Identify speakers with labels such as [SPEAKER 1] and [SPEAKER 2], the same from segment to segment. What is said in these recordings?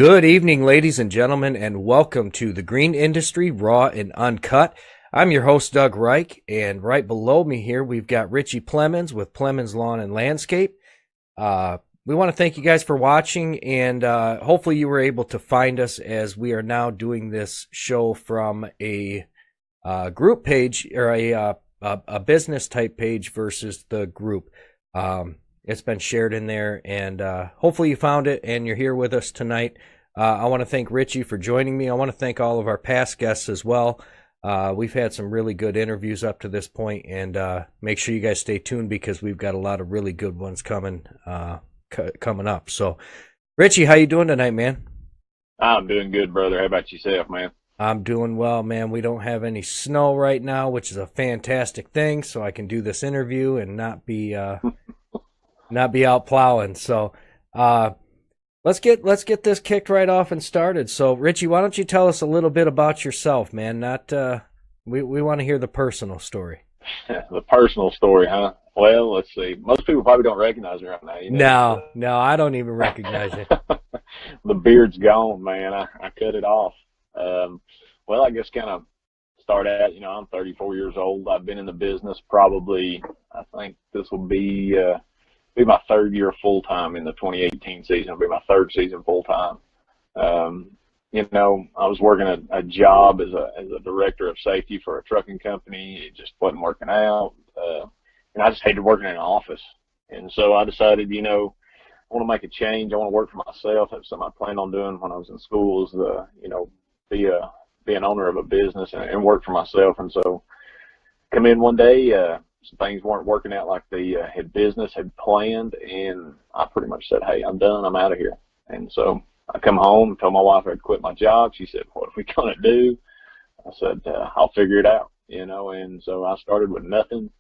[SPEAKER 1] Good evening, ladies and gentlemen, and welcome to the Green Industry Raw and Uncut. I'm your host, Doug Reich, and right below me here, we've got Richey Plemons with Plemons Lawn and Landscape. We want to thank you guys for watching, and hopefully you were able to find us as we are now doing this show from a group page or a business type page versus the group. It's been shared in there, and hopefully you found it and you're here with us tonight. I want to thank Richey for joining me. I want to thank all of our past guests as well. We've had some really good interviews up to this point, and make sure you guys stay tuned because we've got a lot of really good ones coming up. So, Richey, how you doing tonight, man?
[SPEAKER 2] I'm doing good, brother. How about yourself, man?
[SPEAKER 1] I'm doing well, man. We don't have any snow right now, which is a fantastic thing, so I can do this interview and not be out plowing. So let's get this kicked right off and started. So Richey, why don't you tell us a little bit about yourself, man? We want to hear the personal story.
[SPEAKER 2] The personal story, huh? Well, let's see. Most people probably don't recognize me right now.
[SPEAKER 1] No, I don't even recognize you.
[SPEAKER 2] The beard's gone, man. I cut it off. Well, I guess kind of start at, I'm 34 years old. I've been in the business probably, I think this will be my third year full time in the 2018 season. It'll be my third season full time. I was working a job as a director of safety for a trucking company. It just wasn't working out. And I just hated working in an office. And so I decided, I want to make a change. I want to work for myself. That's something I planned on doing when I was in school, be an owner of a business and work for myself. And so come in one day, some things weren't working out like the business had planned, and I pretty much said, hey, I'm done. I'm out of here. And so I come home and told my wife I'd quit my job. She said, what are we going to do? I said, I'll figure it out, and so I started with nothing,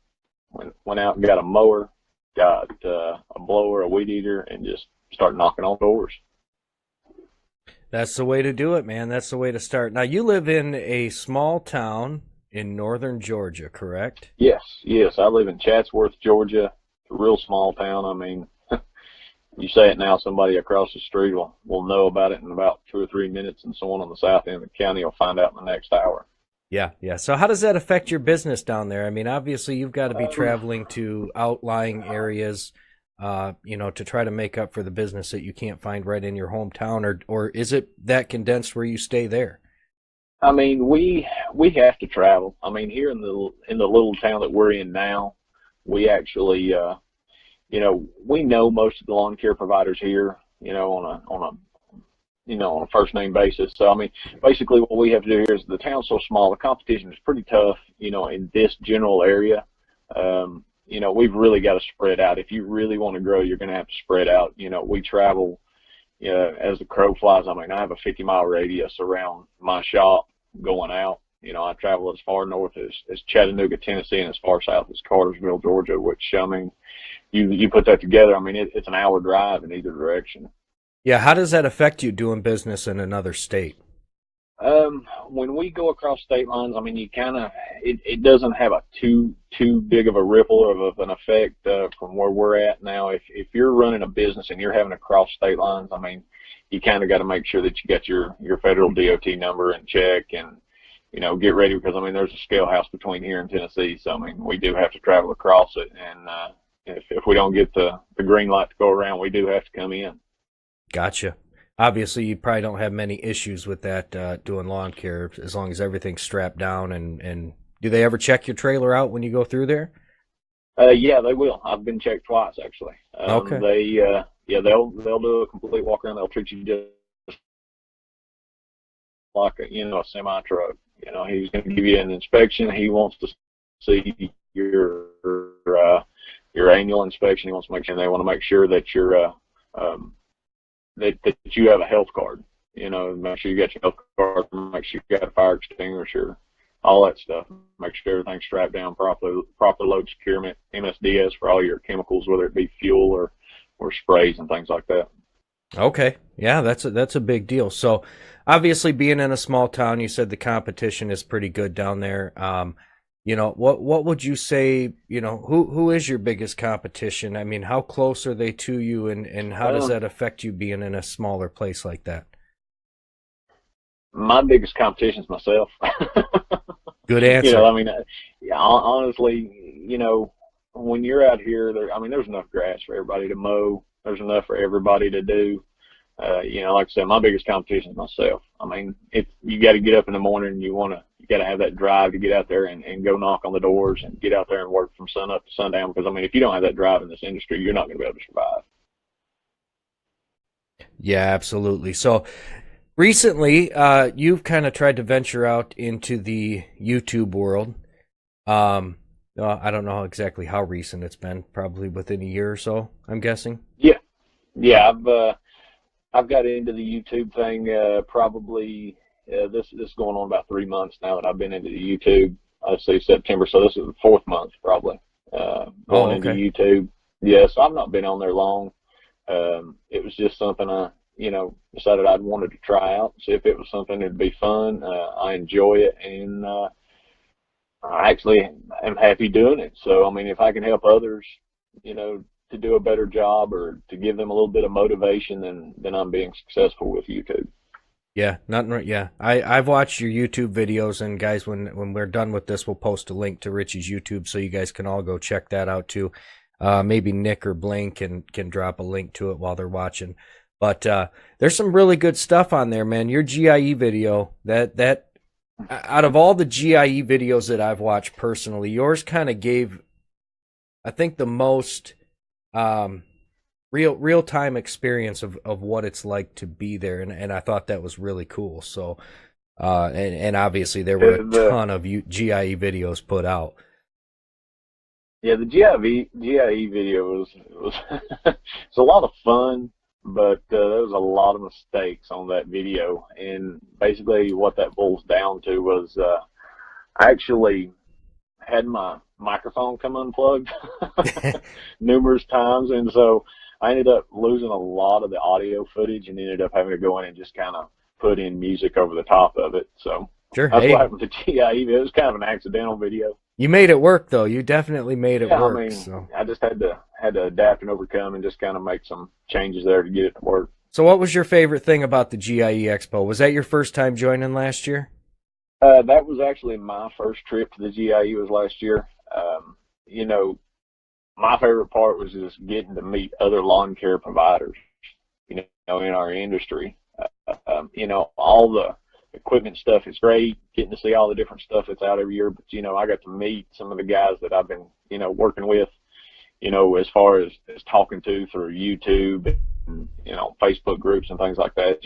[SPEAKER 2] went out and got a mower, got a blower, a weed eater, and just started knocking on doors.
[SPEAKER 1] That's the way to do it, man. That's the way to start. Now, you live in a small town in northern Georgia, correct?
[SPEAKER 2] Yes. I live in Chatsworth, Georgia. It's a real small town. I mean, you say it now, somebody across the street will know about it in about 2 or 3 minutes, and someone on the south end of the county will find out in the next hour.
[SPEAKER 1] Yeah. So how does that affect your business down there? I mean, obviously you've got to be traveling to outlying areas, to try to make up for the business that you can't find right in your hometown, or is it that condensed where you stay there?
[SPEAKER 2] I mean, we have to travel. I mean, here in the little town that we're in now, we actually, we know most of the lawn care providers here, on a first name basis. So I mean, basically what we have to do here is the town's so small, the competition is pretty tough, in this general area. We've really got to spread out. If you really want to grow, you're going to have to spread out. We travel, as the crow flies. I mean, I have a 50-mile radius around my shop going out. I travel as far north as Chattanooga, Tennessee, and as far south as Cartersville, Georgia, which, I mean, you put that together, I mean, it's an hour drive in either direction.
[SPEAKER 1] Yeah, how does that affect you doing business in another state?
[SPEAKER 2] When we go across state lines, I mean, you kind of, it doesn't have a too big of a ripple of an effect from where we're at now. If you're running a business and you're having to cross state lines, I mean, you kind of got to make sure that you got your federal DOT number in check and, get ready because, I mean, there's a scale house between here and Tennessee. So, I mean, we do have to travel across it. And if we don't get the green light to go around, we do have to come in.
[SPEAKER 1] Gotcha. Obviously, you probably don't have many issues with that doing lawn care as long as everything's strapped down. And do they ever check your trailer out when you go through there?
[SPEAKER 2] Yeah, they will. I've been checked twice, actually.
[SPEAKER 1] Okay.
[SPEAKER 2] They'll do a complete walk around. They'll treat you just like a semi truck. He's going to give you an inspection. He wants to see your annual inspection. He wants to make sure. They want to make sure that you're that you have a health card. Make sure you got your health card. Make sure you got a fire extinguisher. All that stuff. Make sure everything's strapped down properly. Proper load securement. MSDS for all your chemicals, whether it be fuel or sprays and things like that.
[SPEAKER 1] Okay. Yeah, that's a big deal. So obviously being in a small town, you said the competition is pretty good down there. What would you say, who is your biggest competition? I mean, how close are they to you and how does that affect you being in a smaller place like that?
[SPEAKER 2] My biggest competition is myself.
[SPEAKER 1] Good
[SPEAKER 2] You know,
[SPEAKER 1] answer.
[SPEAKER 2] I mean, yeah, honestly, you know, when you're out here, I mean, there's enough grass for everybody to mow. There's enough for everybody to do. You know, like I said, my biggest competition is myself. I mean, if you got to get up in the morning and you got to have that drive to get out there and go knock on the doors and get out there and work from sun up to sundown. Because I mean, if you don't have that drive in this industry, you're not going to be able to survive.
[SPEAKER 1] Yeah, absolutely. So recently, you've kind of tried to venture out into the YouTube world. Um, I don't know exactly how recent it's been, probably within a year or so, I'm guessing.
[SPEAKER 2] Yeah, yeah. I've got into the YouTube thing probably this is going on about 3 months now that I've been into the YouTube. I'd say September, so this is the fourth month probably
[SPEAKER 1] Oh,
[SPEAKER 2] going into
[SPEAKER 1] okay.
[SPEAKER 2] YouTube. Yes, I've not been on there long. It was just something decided I'd wanted to try out, see if it was something that'd be fun. I enjoy it, and I actually am happy doing it. So, I mean, if I can help others, to do a better job or to give them a little bit of motivation, then I'm being successful with YouTube.
[SPEAKER 1] Yeah, nothing right. Yeah, I've watched your YouTube videos, and guys, when we're done with this, we'll post a link to Richie's YouTube so you guys can all go check that out too. Maybe Nick or Blaine can drop a link to it while they're watching. But there's some really good stuff on there, man. Your GIE video, that out of all the GIE videos that I've watched personally, yours kind of gave, I think, the most um, real time experience of what it's like to be there, and I thought that was really cool. So, and obviously there were a
[SPEAKER 2] The
[SPEAKER 1] ton of GIE videos put out.
[SPEAKER 2] Yeah, the GIE video was it's a lot of fun, but there was a lot of mistakes on that video, and basically what that boils down to was I actually had my microphone come unplugged numerous times, and so I ended up losing a lot of the audio footage, and ended up having to go in and just kind of put in music over the top of it. So
[SPEAKER 1] Sure.
[SPEAKER 2] that's what
[SPEAKER 1] Hey,
[SPEAKER 2] happened to GIE. It was kind of an accidental video.
[SPEAKER 1] you made it work though. You definitely made it
[SPEAKER 2] Yeah, I
[SPEAKER 1] work.
[SPEAKER 2] mean,
[SPEAKER 1] So,
[SPEAKER 2] I just had to adapt and overcome, and just kind of make some changes there to get it to work.
[SPEAKER 1] so what was your favorite thing about the GIE Expo? Was that your first time joining last year?
[SPEAKER 2] That was actually my first trip to the GIE was last year. You know, my favorite part was just getting to meet other lawn care providers, in our industry. All the equipment stuff is great, getting to see all the different stuff that's out every year. But, I got to meet some of the guys that I've been, working with, as far as talking to through YouTube and, Facebook groups and things like that.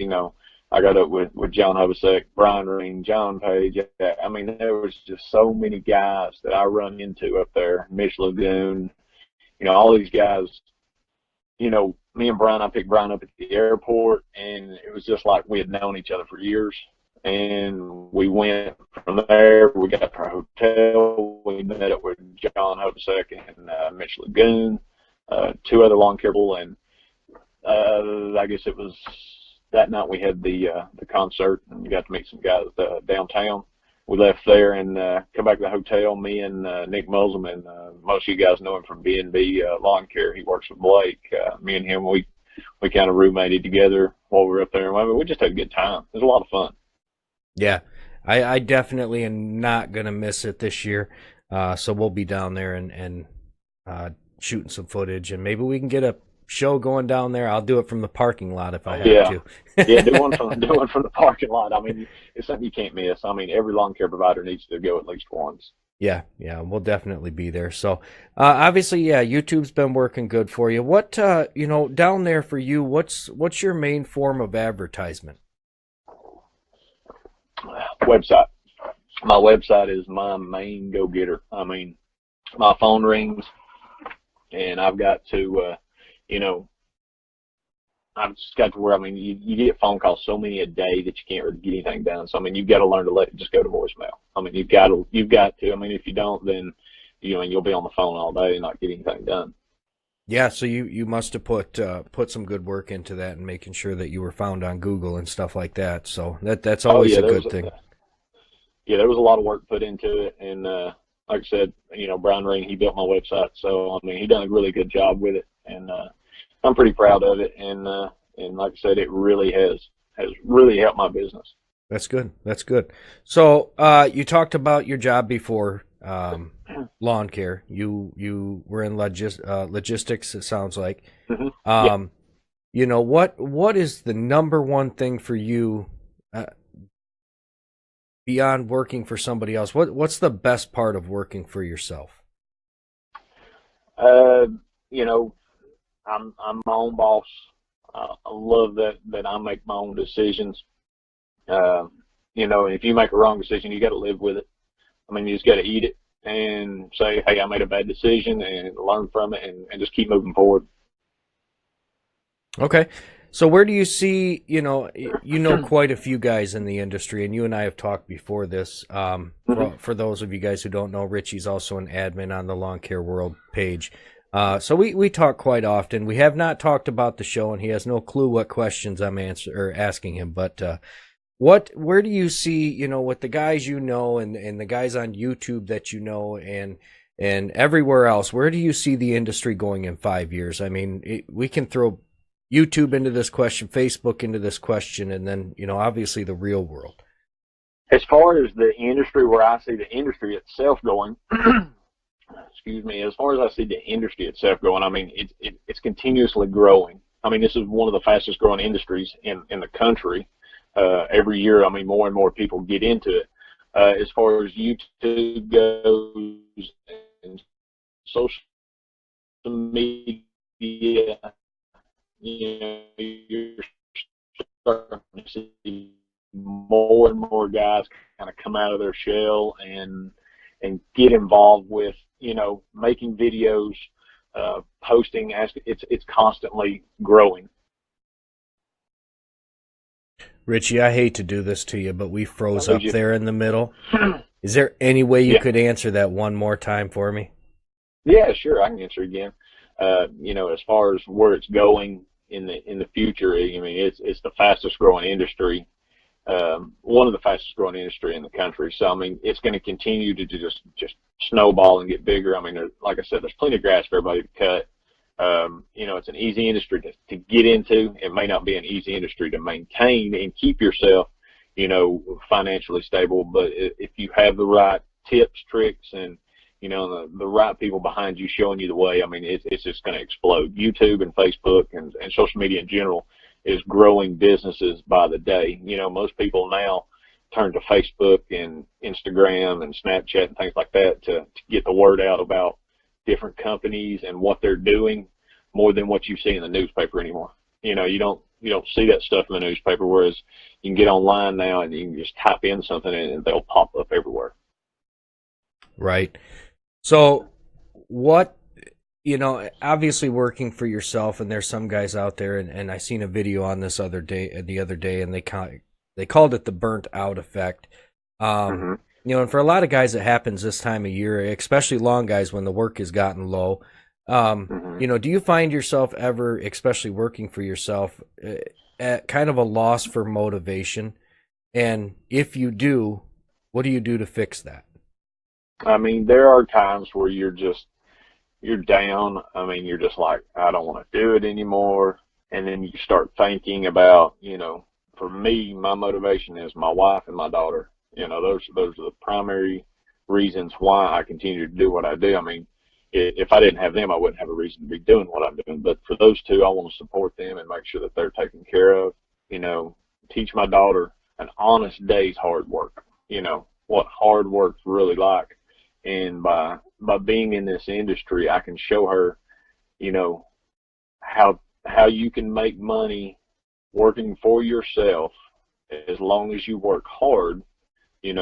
[SPEAKER 2] I got up with John Hobosek, Brian Ring, John Page. I mean, there was just so many guys that I run into up there, Mitch Lagoon, all these guys. Me and Brian, I picked Brian up at the airport, and it was just like we had known each other for years. And we went from there. We got to our hotel. We met up with John Hobosek and Mitch Lagoon, two other lawn care people, and I guess it was that night we had the concert, and we got to meet some guys downtown. We left there and come back to the hotel. Me and Nick Muzzleman, most of you guys know him from B&B Lawn Care. He works with Blake. Me and him, we kind of roommated together while we were up there. I mean, we just had a good time. It was a lot of fun.
[SPEAKER 1] Yeah, I definitely am not gonna miss it this year. So we'll be down there and shooting some footage, and maybe we can get a show going down there. I'll do it from the parking lot if I
[SPEAKER 2] Oh
[SPEAKER 1] have
[SPEAKER 2] yeah,
[SPEAKER 1] to.
[SPEAKER 2] yeah. Do one from the parking lot. I mean, it's something you can't miss. I mean, every lawn care provider needs to go at least once.
[SPEAKER 1] Yeah, yeah, we'll definitely be there. So, obviously, yeah, YouTube's been working good for you. What, down there for you, what's your main form of advertisement?
[SPEAKER 2] Website. My website is my main go-getter. I mean, my phone rings, and I've got to, you know, I've just got to where, I mean, you get phone calls so many a day that you can't really get anything done. So, I mean, you've got to learn to let it just go to voicemail. I mean, you've got to. I mean, if you don't, then, you'll be on the phone all day and not get anything done.
[SPEAKER 1] Yeah, so you must have put some good work into that and making sure that you were found on Google and stuff like that. So that's
[SPEAKER 2] Oh,
[SPEAKER 1] always
[SPEAKER 2] yeah,
[SPEAKER 1] a good thing.
[SPEAKER 2] there was a lot of work put into it. And, like I said, Brian Ring, he built my website. So, I mean, he done a really good job with it. And, I'm pretty proud of it. And like I said, it really has really helped my business.
[SPEAKER 1] That's good. That's good. So, you talked about your job before, lawn care. You were in logistics. It sounds like.
[SPEAKER 2] Yeah.
[SPEAKER 1] Um, what is the number one thing for you uh, beyond working for somebody else? What's the best part of working for yourself?
[SPEAKER 2] Uh, you know, I'm my own boss. I love that I make my own decisions. Uh, if you make a wrong decision, you got to live with it. I mean, you just got to eat it and say, hey, I made a bad decision, and learn from it, and just keep moving forward.
[SPEAKER 1] Okay. So where do you see, quite a few guys in the industry, and you and I have talked before this.
[SPEAKER 2] Hmm.
[SPEAKER 1] For those of you guys who don't know, Richie's also an admin on the Lawn Care World page. So we talk quite often. We have not talked about the show, and he has no clue what questions I'm asking him. But where do you see, with the guys and the guys on YouTube that and everywhere else, where do you see the industry going in 5 years? I mean, we can throw YouTube into this question, Facebook into this question, and then, obviously the real world.
[SPEAKER 2] As far as the industry, where I see the industry itself going, excuse me, as far as I see the industry itself going, I mean, it's continuously growing. I mean, this is one of the fastest growing industries in the country. Every year, I mean, more and more people get into it. As far as YouTube goes and social media, you're starting to see more and more guys kind of come out of their shell and get involved with making videos, posting. It's constantly growing.
[SPEAKER 1] Richie, I hate to do this to you, but we
[SPEAKER 2] I
[SPEAKER 1] froze
[SPEAKER 2] lose
[SPEAKER 1] up
[SPEAKER 2] you.
[SPEAKER 1] there in the middle. Is there any way you
[SPEAKER 2] Yeah,
[SPEAKER 1] could answer that one more time for me?
[SPEAKER 2] yeah, sure. I can answer again. As far as where it's going in the future, I mean, it's the fastest growing industry, one of the fastest growing industry in the country. So I mean, it's going to continue to just snowball and get bigger. I mean, like I said, there's plenty of grass for everybody to cut. It's an easy industry to get into. It may not be an easy industry to maintain and keep yourself, financially stable. But if you have the right tips, tricks, and the right people behind you showing you the way, I mean, it's just going to explode. YouTube and Facebook and social media in general is growing businesses by the day. Most people now turn to Facebook and Instagram and Snapchat and things like that to get the word out about different companies and what they're doing more than what you see in the newspaper anymore. You don't see that stuff in the newspaper, whereas you can get online now and you can just type in something and they'll pop up everywhere.
[SPEAKER 1] Right. So, what, obviously working for yourself, and there's some guys out there, and I seen a video on this the other day, and they called it the burnt out effect. Um,
[SPEAKER 2] Hmm.
[SPEAKER 1] and for a lot of guys, it happens this time of year, especially long guys when the work has gotten low.
[SPEAKER 2] Hmm.
[SPEAKER 1] Do you find yourself ever, especially working for yourself, at kind of a loss for motivation? And if you do, what do you do to fix that?
[SPEAKER 2] I mean, there are times where you're down. I mean, you're just like, I don't want to do it anymore. And then you start thinking about, for me, my motivation is my wife and my daughter. Those are the primary reasons why I continue to do what I do. I mean, if I didn't have them, I wouldn't have a reason to be doing what I'm doing. But for those two, I want to support them and make sure that they're taken care of. You know, teach my daughter an honest day's hard work. What hard work's really like, and by being in this industry, I can show her, you know, how you can make money working for yourself. As long as you work hard, you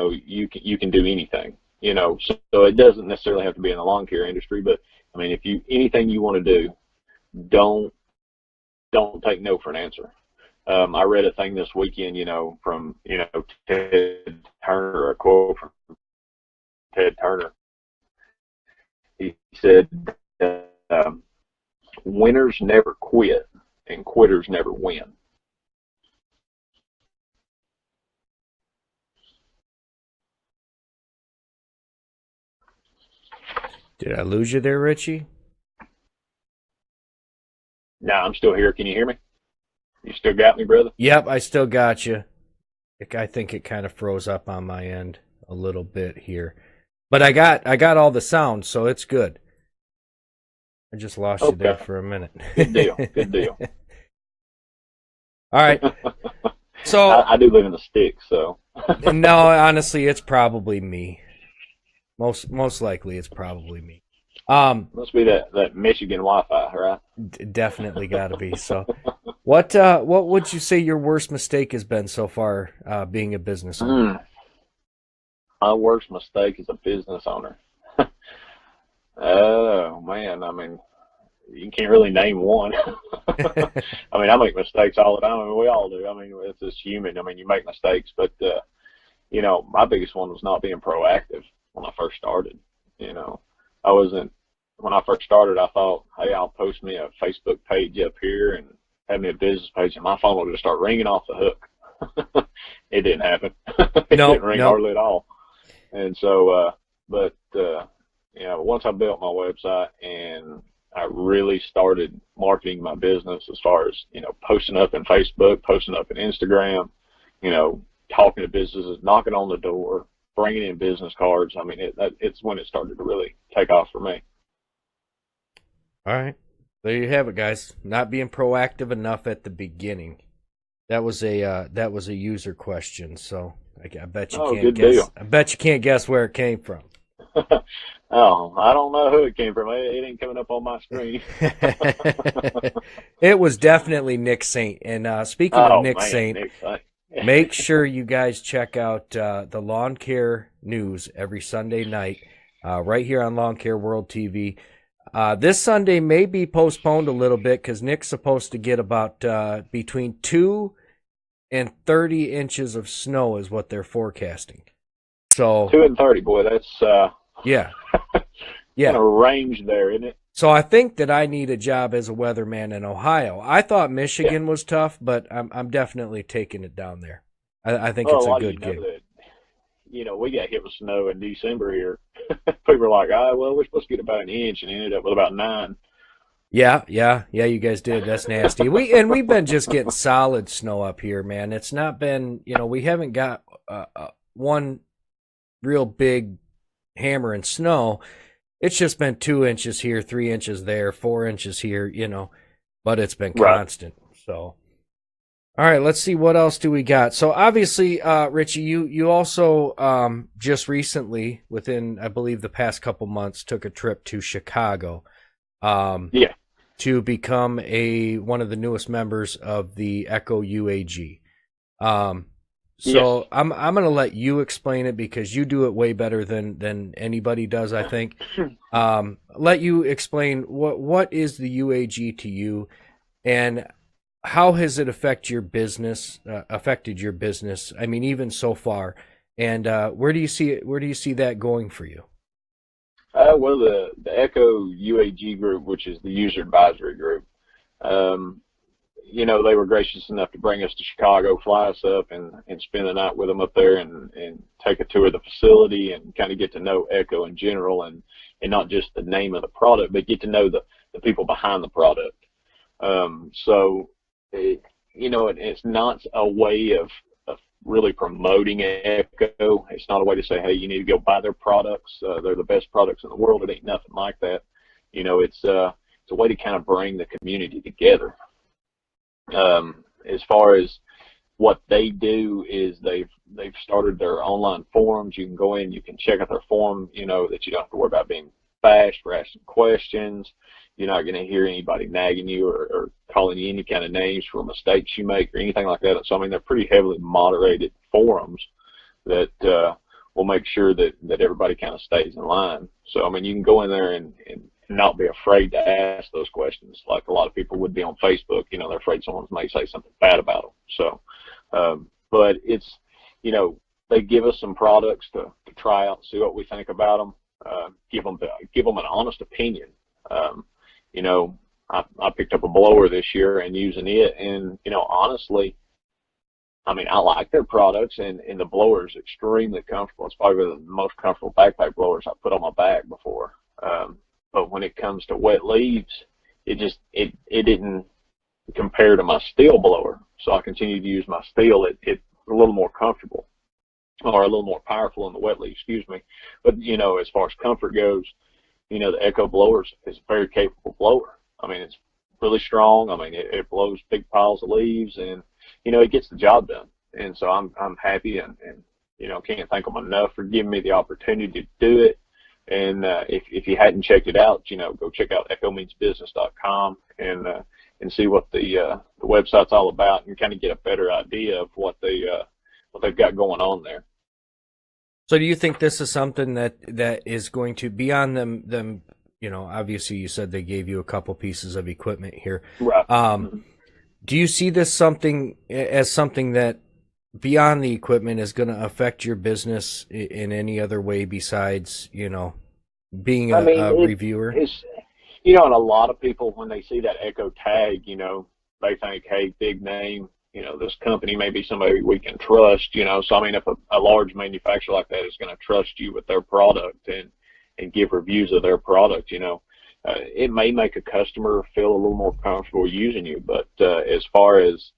[SPEAKER 2] can do anything. So it doesn't necessarily have to be in the lawn care industry, but I mean, if you anything you want to do, don't don't take no for an answer. I read a thing this weekend, from Ted Turner, a quote from Ted Turner. He said, um, "Winners never quit, and quitters never win."
[SPEAKER 1] Did I lose you there, Richie?
[SPEAKER 2] Now I'm still here. Can you hear me? You still got me, brother?
[SPEAKER 1] Yep, I still got you. I think it kind of froze up on my end a little bit here, but I got all the sounds, so it's good. I just lost you there
[SPEAKER 2] Okay.
[SPEAKER 1] for a minute.
[SPEAKER 2] Good deal. Good deal.
[SPEAKER 1] All right. So
[SPEAKER 2] I do live in the sticks, so.
[SPEAKER 1] no, honestly, it's probably me. Most likely, it's probably me.
[SPEAKER 2] Must be that Michigan Wi-Fi, right?
[SPEAKER 1] Definitely got to be. So, what would you say your worst mistake has been so far, being a business owner?
[SPEAKER 2] My worst mistake as a business owner. Oh man, I mean, you can't really name one. I mean, I make mistakes all the time. I mean, we all do. I mean, it's just human. I mean, you make mistakes, but my biggest one was not being proactive when I first started. You know, I wasn't. When I first started, I thought, hey, I'll post me a Facebook page up here and have me a business page, and my phone will just start ringing off the hook. It didn't happen. It didn't ring hardly at all. And so, once I built my website and I really started marketing my business as far as, posting up in Facebook, posting up in Instagram, talking to businesses, knocking on the door, bringing in business cards. I mean, it's when it started to really take off for me.
[SPEAKER 1] All right. There you have it, guys. Not being proactive enough at the beginning. That was a user question, so I bet you can't guess. Deal. I bet you can't guess where it came from.
[SPEAKER 2] Oh, I don't know who it came from. It ain't coming up on my screen.
[SPEAKER 1] It was definitely Nick Saint. And speaking of Nick Saint, make sure you guys check out the Lawn Care News every Sunday night, right here on Lawn Care World TV. This Sunday may be postponed a little bit because Nick's supposed to get about between 2 and 30 inches of snow is what they're forecasting. So
[SPEAKER 2] 2 and 30, boy, that's
[SPEAKER 1] yeah.
[SPEAKER 2] Kind of range there, isn't it?
[SPEAKER 1] So I think that I need a job as a weatherman in Ohio. I thought Michigan was tough, but I'm definitely taking it down there. I think it's a good gig.
[SPEAKER 2] We got hit with snow in December here. People are like, we're supposed to get about an inch, and ended up with about 9.
[SPEAKER 1] Yeah, you guys did. That's nasty. We've been just getting solid snow up here, man. It's not been, we haven't got one real big hammer and snow. It's just been 2 inches here, 3 inches there, 4 inches here, but it's been constant. Right. So, all right, let's see, what else do we got? So obviously, Richey, you also just recently, within I believe the past couple months, took a trip to Chicago. To become one of the newest members of the Echo UAG. So yes. I'm going to let you explain it because you do it way better than anybody does, I think. Let you explain what is the UAG to you, and how has it affected your business? I mean, even so far, and where do you see it? Where do you see that going for you?
[SPEAKER 2] Well, the Echo UAG group, which is the user advisory group, they were gracious enough to bring us to Chicago, fly us up, and spend the night with them up there, and take a tour of the facility, and kind of get to know Echo in general, and not just the name of the product, but get to know the people behind the product. It's not a way of really promoting Echo. It's not a way to say, hey, you need to go buy their products. They're the best products in the world. It ain't nothing like that. It's a way to kind of bring the community together. As far as what they do is they've started their online forums. You can go in, you can check out their forum, that you don't have to worry about being bashed or asking questions. You're not going to hear anybody nagging you or calling you any kind of names for mistakes you make or anything like that. So, I mean, they're pretty heavily moderated forums that will make sure that everybody kind of stays in line. So, I mean, you can go in there and not be afraid to ask those questions like a lot of people would be on Facebook. They're afraid someone may say something bad about them. So, but it's, they give us some products to try out, see what we think about them, give them an honest opinion. I picked up a blower this year and using it, and honestly, I mean, I like their products, and the blower is extremely comfortable. It's probably the most comfortable backpack blowers I've put on my back before. But when it comes to wet leaves, it didn't compare to my steel blower. So I continue to use my steel. It a little more comfortable, or a little more powerful in the wet leaf, excuse me. But, as far as comfort goes, the Echo blower is a very capable blower. I mean, it's really strong. I mean, it blows big piles of leaves, and, it gets the job done. And so I'm happy, and can't thank them enough for giving me the opportunity to do it. And if you hadn't checked it out, go check out echomeansbusiness.com and see what the website's all about, and kind of get a better idea of what they've got going on there.
[SPEAKER 1] So do you think this is something that is going to, beyond them, obviously you said they gave you a couple pieces of equipment here.
[SPEAKER 2] Right.
[SPEAKER 1] Do you see this as something that beyond the equipment is going to affect your business in any other way besides, being a reviewer?
[SPEAKER 2] And a lot of people, when they see that Echo tag, they think, hey, big name, this company may be somebody we can trust, So, I mean, if a large manufacturer like that is going to trust you with their product and give reviews of their product, it may make a customer feel a little more comfortable using you. But as far as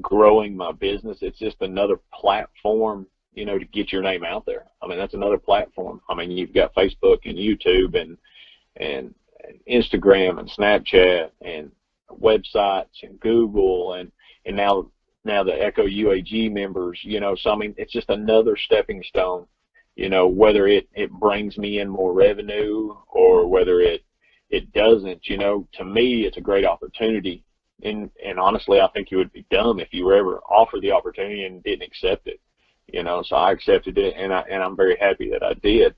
[SPEAKER 2] growing my business, it's just another platform, to get your name out there. I mean, that's another platform. I mean, you've got Facebook and YouTube and Instagram and Snapchat and websites and Google and now the Echo UAG members, so I mean, it's just another stepping stone, whether it brings me in more revenue or whether it doesn't, to me, it's a great opportunity. And honestly, I think you would be dumb if you were ever offered the opportunity and didn't accept it, so I accepted it, and I'm very happy that I did.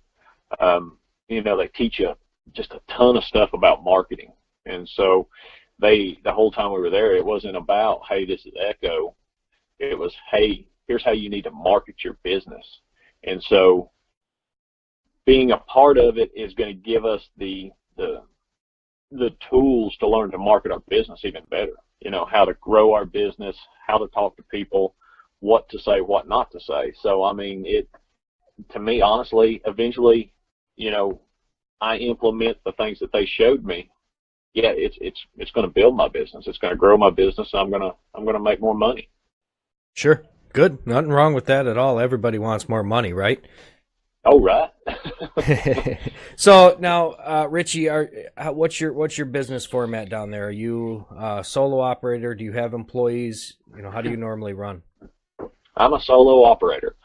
[SPEAKER 2] They teach you just a ton of stuff about marketing. And so the whole time we were there, it wasn't about, hey, this is Echo. It was, hey, here's how you need to market your business. And so being a part of it is going to give us the tools to learn to market our business even better, how to grow our business, how to talk to people, what to say, what not to say. So, I mean, to me, honestly, eventually, I implement the things that they showed me. Yeah, it's going to build my business. It's going to grow my business. I'm going to make more money.
[SPEAKER 1] Sure. Good. Nothing wrong with that at all. Everybody wants more money, right?
[SPEAKER 2] Oh, right.
[SPEAKER 1] So now, Richey, what's your business format down there? Are you a solo operator? Do you have employees? How do you normally run?
[SPEAKER 2] I'm a solo operator.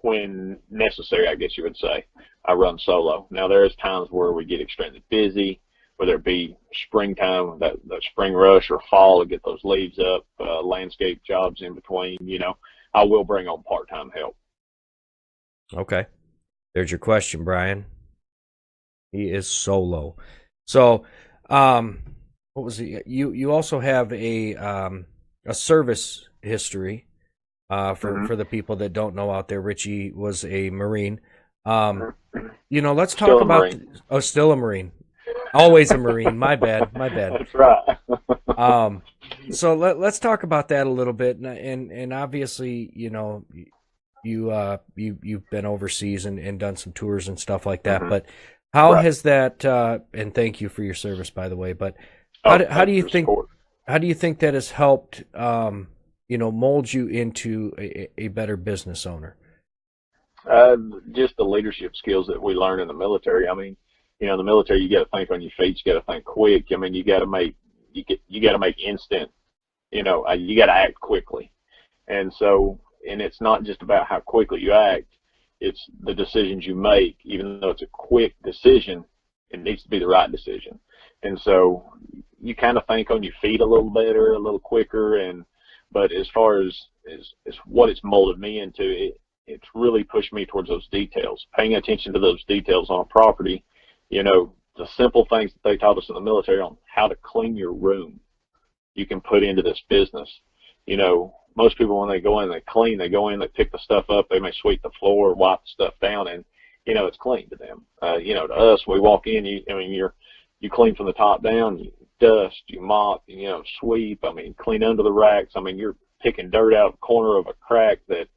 [SPEAKER 2] When necessary, I guess you would say, I run solo. Now, there's times where we get extremely busy, whether it be springtime, that spring rush, or fall to get those leaves up, landscape jobs in between. I will bring on part-time help.
[SPEAKER 1] Okay. There's your question, Brian. He is solo. So, what was it? You also have a service history. For the people that don't know out there, Richey was a Marine. Let's talk about still a Marine, always a Marine. My bad.
[SPEAKER 2] That's right.
[SPEAKER 1] So let's talk about that a little bit, and obviously, you've been overseas and done some tours and stuff like that. Mm-hmm. But how has that? And thank you for your service, by the way. But how do you think that has helped? Mold you into a better business owner?
[SPEAKER 2] Just the leadership skills that we learn in the military. I mean, in the military, you got to think on your feet. You got to think quick. I mean, you got to make instant. You got to act quickly. And so, and it's not just about how quickly you act. It's the decisions you make. Even though it's a quick decision, it needs to be the right decision. And so, you kind of think on your feet a little better, a little quicker, but as far as what it's molded me into, it's really pushed me towards those details, paying attention to those details on a property. The simple things that they taught us in the military on how to clean your room, you can put into this business. Most people, when they go in, they pick the stuff up, they may sweep the floor, wipe the stuff down, and, it's clean to them. To us, we walk in, you clean from the top down, you dust, you mop, sweep, clean under the racks. You're picking dirt out of the corner of a crack that,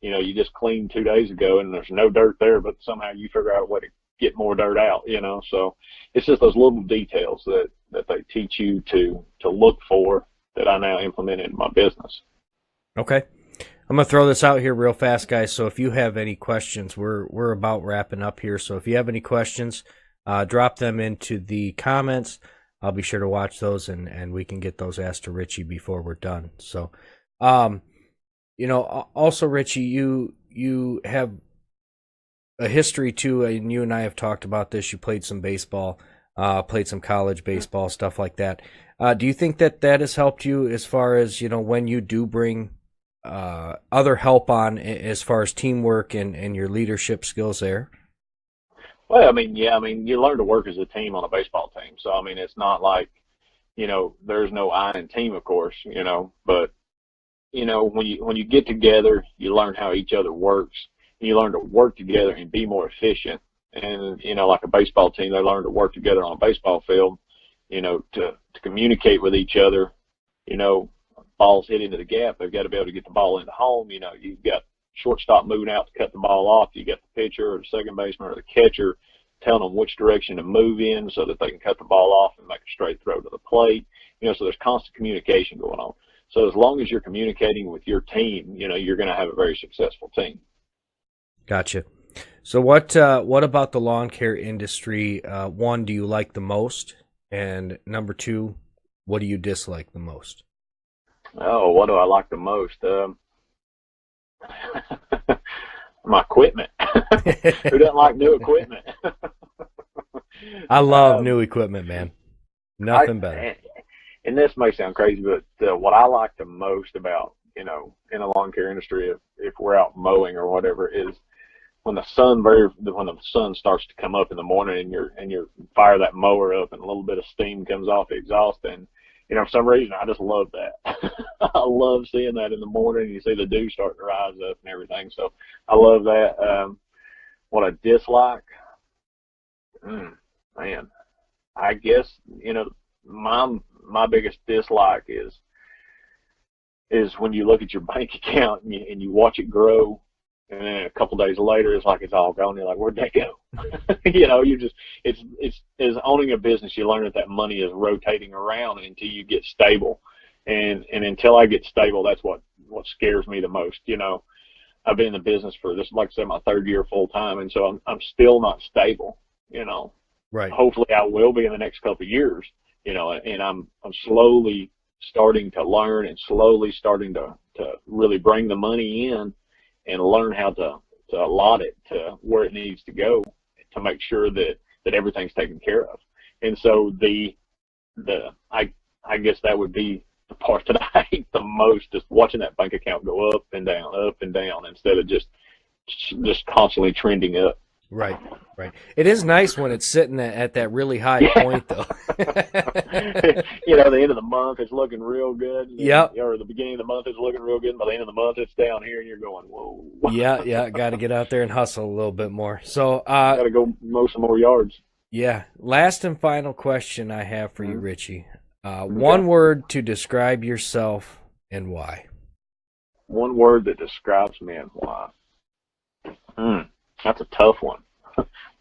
[SPEAKER 2] you just cleaned 2 days ago and there's no dirt there, but somehow you figure out a way to get more dirt out, so it's just those little details that they teach you to look for that I now implement in my business.
[SPEAKER 1] Okay. I'm going to throw this out here real fast, guys. So if you have any questions, we're about wrapping up here. So if you have any questions, drop them into the comments. I'll be sure to watch those, and we can get those asked to Richey before we're done. So, also, Richey, you have a history too, and you and I have talked about this. You played some baseball, played some college baseball, stuff like that. Do you think that has helped you as far as, when you do bring other help on as far as teamwork and your leadership skills there?
[SPEAKER 2] Well, you learn to work as a team on a baseball team. So, it's not like, there's no I in team, of course, but, when you get together, you learn how each other works, and you learn to work together and be more efficient. And, like a baseball team, they learn to work together on a baseball field, to communicate with each other. Balls hit into the gap, they've got to be able to get the ball into home. You've got shortstop moving out to cut the ball off. You got the pitcher or the second baseman or the catcher telling them which direction to move in so that they can cut the ball off and make a straight throw to the plate. So there's constant communication going on. So as long as you're communicating with your team, you're going to have a very successful team.
[SPEAKER 1] Gotcha. So what about the lawn care industry? One, do you like the most? And number two, what do you dislike the most?
[SPEAKER 2] Oh, what do I like the most? My equipment. Who doesn't like new equipment?
[SPEAKER 1] I love new equipment, man. Nothing better.
[SPEAKER 2] And this may sound crazy, but what I like the most about, in the lawn care industry, if we're out mowing or whatever, is when the sun starts to come up in the morning and you fire that mower up and a little bit of steam comes off the exhaust, and for some reason I just love that. I love seeing that in the morning. You see the dew starting to rise up and everything. So I love that. What I dislike, man, I guess my biggest dislike is when you look at your bank account and you watch it grow, and then a couple days later it's like it's all gone. You're like, where'd that go? It's as owning a business, you learn that money is rotating around until you get stable. And until I get stable, that's what scares me the most. I've been in the business for this, like I said, my third year full time, and so I'm still not stable.
[SPEAKER 1] Right.
[SPEAKER 2] Hopefully I will be in the next couple of years. And I'm slowly starting to learn and slowly starting to really bring the money in and learn how to allot it to where it needs to go to make sure that everything's taken care of. And so I guess that would be the part that I hate the most, is watching that bank account go up and down instead of just constantly trending up.
[SPEAKER 1] Right. It is nice when it's sitting at that really high point, though.
[SPEAKER 2] The end of the month is looking real good.
[SPEAKER 1] Yep.
[SPEAKER 2] Or the beginning of the month is looking real good. And by the end of the month, it's down here, and you're going, whoa.
[SPEAKER 1] Yeah. Got to get out there and hustle a little bit more. So,
[SPEAKER 2] got to go mow some more yards.
[SPEAKER 1] Yeah. Last and final question I have for you, Richey. One word to describe yourself and why.
[SPEAKER 2] One word that describes me and why. That's a tough one.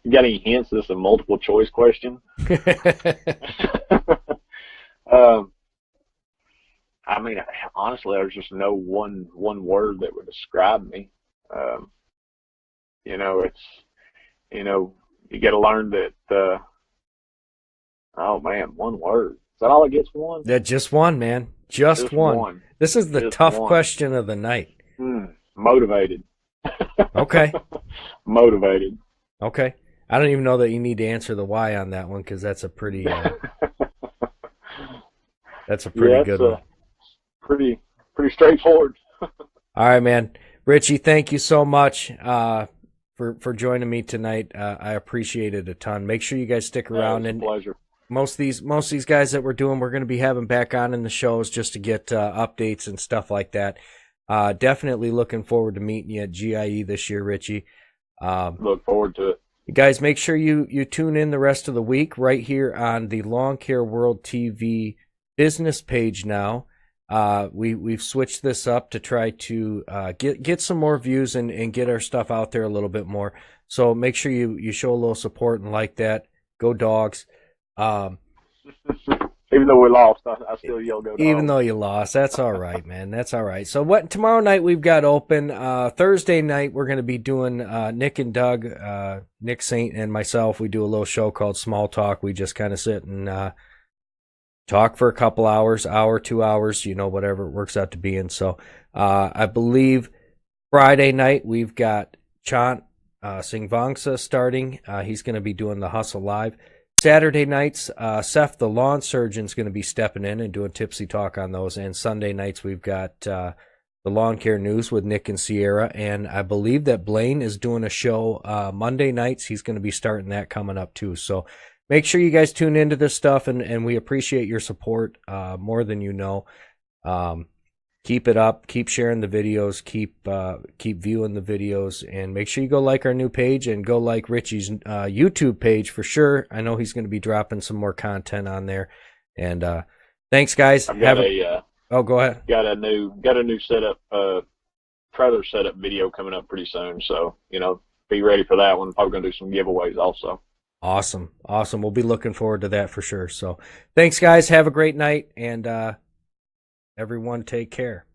[SPEAKER 2] You got any hints? This is a multiple choice question. Honestly, there's just no one word that would describe me. You got to learn that. Oh man, one word. Is that all it gets? One?
[SPEAKER 1] That just one, man. Just one. This is the tough question of the night.
[SPEAKER 2] Motivated.
[SPEAKER 1] Okay.
[SPEAKER 2] Motivated.
[SPEAKER 1] Okay. I don't even know that you need to answer the why on that one, because that's a pretty good one.
[SPEAKER 2] Pretty straightforward.
[SPEAKER 1] All right, man. Richey, thank you so much for joining me tonight. I appreciate it a ton. Make sure you guys stick around.
[SPEAKER 2] It's a pleasure.
[SPEAKER 1] Most of these guys that we're going to be having back on in the shows just to get updates and stuff like that. Definitely looking forward to meeting you at GIE this year, Richey.
[SPEAKER 2] Look forward to it.
[SPEAKER 1] You guys, make sure you tune in the rest of the week right here on the Lawn Care World TV business page now. We've switched this up to try to get some more views and get our stuff out there a little bit more. So make sure you show a little support and like that. Go Dogs.
[SPEAKER 2] Even though we lost, I still yell go Dogs.
[SPEAKER 1] Even though you lost, that's all right, man. That's all right. So what tomorrow night we've got open. Thursday night we're going to be doing Nick and Doug, Nick Saint and myself. We do a little show called Small Talk. We just kind of sit and talk for a couple hours, hour, 2 hours, whatever it works out to be. And so I believe Friday night we've got Chant Singvangsa starting. He's going to be doing the Hustle Live. Saturday nights, Seth the lawn surgeon is going to be stepping in and doing tipsy talk on those. And Sunday nights, we've got the lawn care news with Nick and Sierra. And I believe that Blaine is doing a show Monday nights. He's going to be starting that coming up too. So make sure you guys tune into this stuff, and we appreciate your support more than you know. Keep it up. Keep sharing the videos. Keep viewing the videos, and make sure you go like our new page and go like Richie's YouTube page for sure. I know he's going to be dropping some more content on there. And thanks, guys.
[SPEAKER 2] I've got
[SPEAKER 1] go ahead.
[SPEAKER 2] Got a new setup, trailer setup video coming up pretty soon. So be ready for that one. Probably going to do some giveaways also.
[SPEAKER 1] Awesome. We'll be looking forward to that for sure. So thanks, guys. Have a great night, and everyone take care.